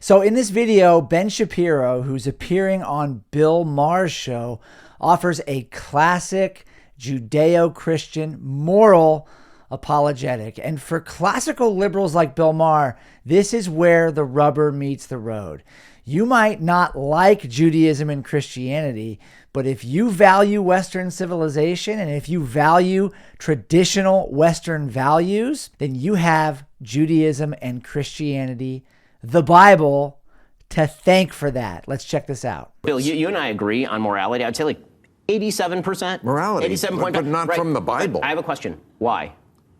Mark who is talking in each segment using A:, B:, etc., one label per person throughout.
A: So in this video, Ben Shapiro, who's appearing on Bill Maher's show, offers a classic Judeo-Christian moral apologetic. And for classical liberals like Bill Maher, this is where the rubber meets the road. You might not like Judaism and Christianity, but if you value Western civilization and if you value traditional Western values, then you have Judaism and Christianity, the Bible, to thank for that. Let's check this out.
B: Bill, you and I agree on morality. I'd say like 87%.
C: Morality,
B: 87.5.
C: but not
B: right.
C: from the Bible.
B: I have a question. Why?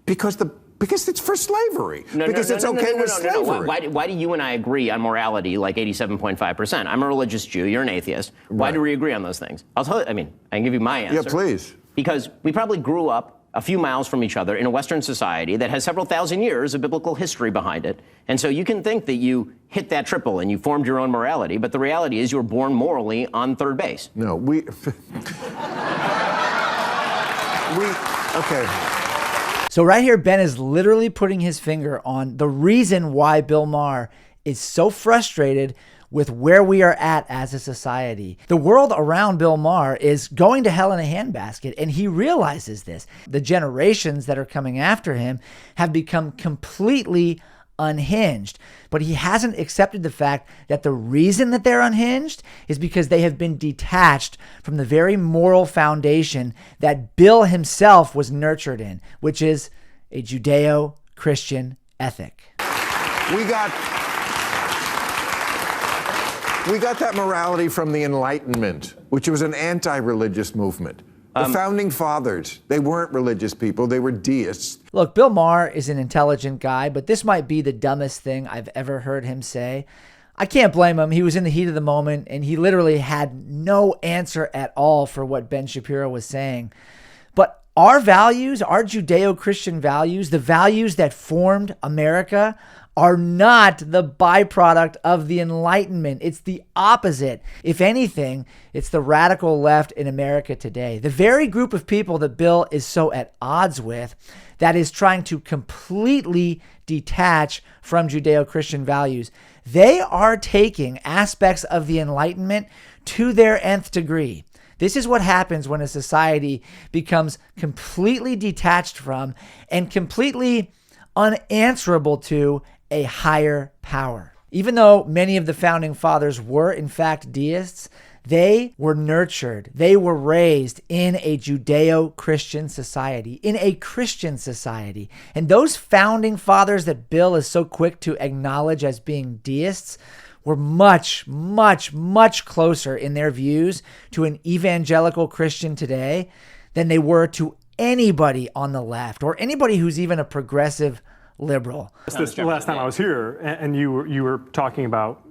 C: Because it's for slavery. Because it's okay with slavery.
B: Why do you and I agree on morality like 87.5%? I'm a religious Jew. You're an atheist. Why do we agree on those things? I'll tell you. I mean, I can give you my answer.
C: Yeah, please.
B: Because we probably grew up a few miles from each other in a Western society that has several thousand years of biblical history behind it. And so you can think that you hit that triple and you formed your own morality, but the reality is you were born morally on third base.
C: No, okay.
A: So right here, Ben is literally putting his finger on the reason why Bill Maher is so frustrated with where we are at as a society. The world around Bill Maher is going to hell in a handbasket, and he realizes this. The generations that are coming after him have become completely unhinged, but he hasn't accepted the fact that the reason that they're unhinged is because they have been detached from the very moral foundation that Bill himself was nurtured in, which is a Judeo-Christian ethic.
C: We got that morality from the Enlightenment, which was an anti-religious movement. The founding fathers, they weren't religious people, they were deists.
A: Look, Bill Maher is an intelligent guy, but this might be the dumbest thing I've ever heard him say. I can't blame him. He was in the heat of the moment, and he literally had no answer at all for what Ben Shapiro was saying. But our values, our Judeo-Christian values, the values that formed America, are not the byproduct of the Enlightenment. It's the opposite. If anything, it's the radical left in America today. The very group of people that Bill is so at odds with, that is trying to completely detach from Judeo-Christian values, they are taking aspects of the Enlightenment to their nth degree. This is what happens when a society becomes completely detached from and completely unanswerable to a higher power. Even though many of the founding fathers were in fact deists, they were nurtured, they were raised in a Judeo-Christian society, in a Christian society. And those founding fathers that Bill is so quick to acknowledge as being deists were much, much, much closer in their views to an evangelical Christian today than they were to anybody on the left or anybody who's even a progressive liberal.
D: The last time I was here, and you were talking about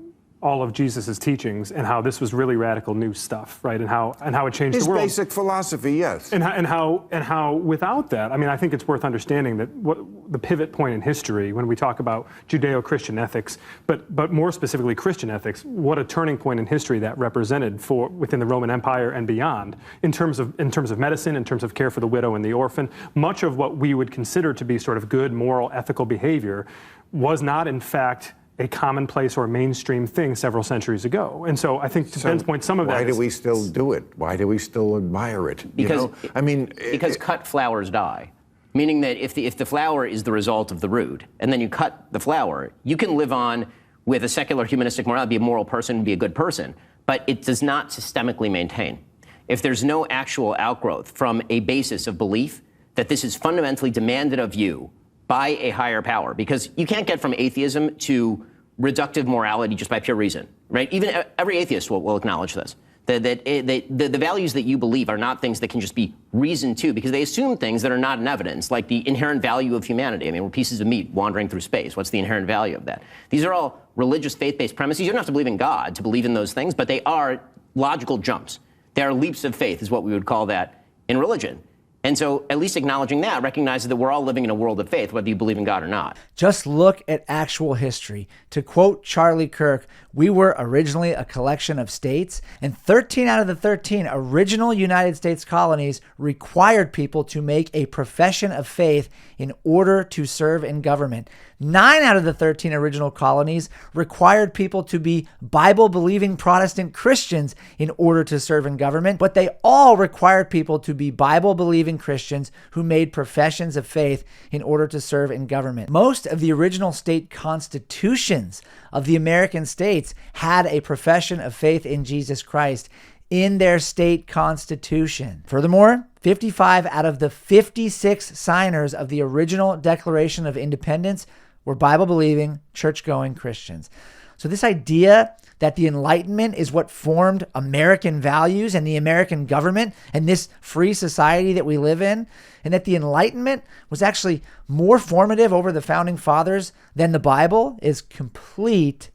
D: all of Jesus's teachings and how this was really radical new stuff, right? And how it changed the world.
C: His basic philosophy, yes.
D: And how without that, I mean, I think it's worth understanding that what the pivot point in history when we talk about Judeo-Christian ethics, but more specifically Christian ethics, what a turning point in history that represented for within the Roman Empire and beyond in terms of medicine, in terms of care for the widow and the orphan. Much of what we would consider to be sort of good moral ethical behavior was not in fact a commonplace or mainstream thing several centuries ago. And so I think to Ben's point, some of that
C: Why do we still do it? Why do we still admire it?
B: Because,
C: I mean,
B: because cut flowers die. Meaning that if the flower is the result of the root, and then you cut the flower, you can live on with a secular humanistic morality, be a moral person, be a good person, but it does not systemically maintain. If there's no actual outgrowth from a basis of belief that this is fundamentally demanded of you by a higher power, because you can't get from atheism to reductive morality just by pure reason, right? Even every atheist will acknowledge this, that the values that you believe are not things that can just be reasoned to, because they assume things that are not in evidence, like the inherent value of humanity. I mean, we're pieces of meat wandering through space. What's the inherent value of that? These are all religious, faith-based premises. You don't have to believe in God to believe in those things, but they are logical jumps. They are leaps of faith, is what we would call that in religion. And so at least acknowledging that recognizes that we're all living in a world of faith, whether you believe in God or not.
A: Just look at actual history. To quote Charlie Kirk, we were originally a collection of states, and 13 out of the 13 original United States colonies required people to make a profession of faith in order to serve in government. 9 out of the 13 original colonies required people to be Bible-believing Protestant Christians in order to serve in government, but they all required people to be Bible-believing Christians who made professions of faith in order to serve in government. Most of the original state constitutions of the American states had a profession of faith in Jesus Christ in their state constitution. Furthermore, 55 out of the 56 signers of the original Declaration of Independence were Bible-believing, church-going Christians. So this idea that the Enlightenment is what formed American values and the American government and this free society that we live in, and that the Enlightenment was actually more formative over the Founding Fathers than the Bible, is complete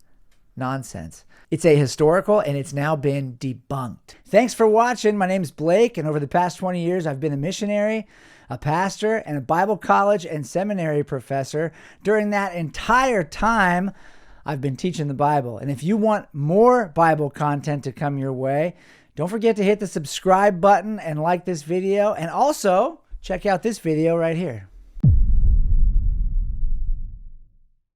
A: nonsense. It's ahistorical, and it's now been debunked. Thanks for watching. My name's Blake, and over the past 20 years, I've been a missionary, a pastor, and a Bible college and seminary professor. During that entire time, I've been teaching the Bible. And if you want more Bible content to come your way, don't forget to hit the subscribe button and like this video. And also, check out this video right here.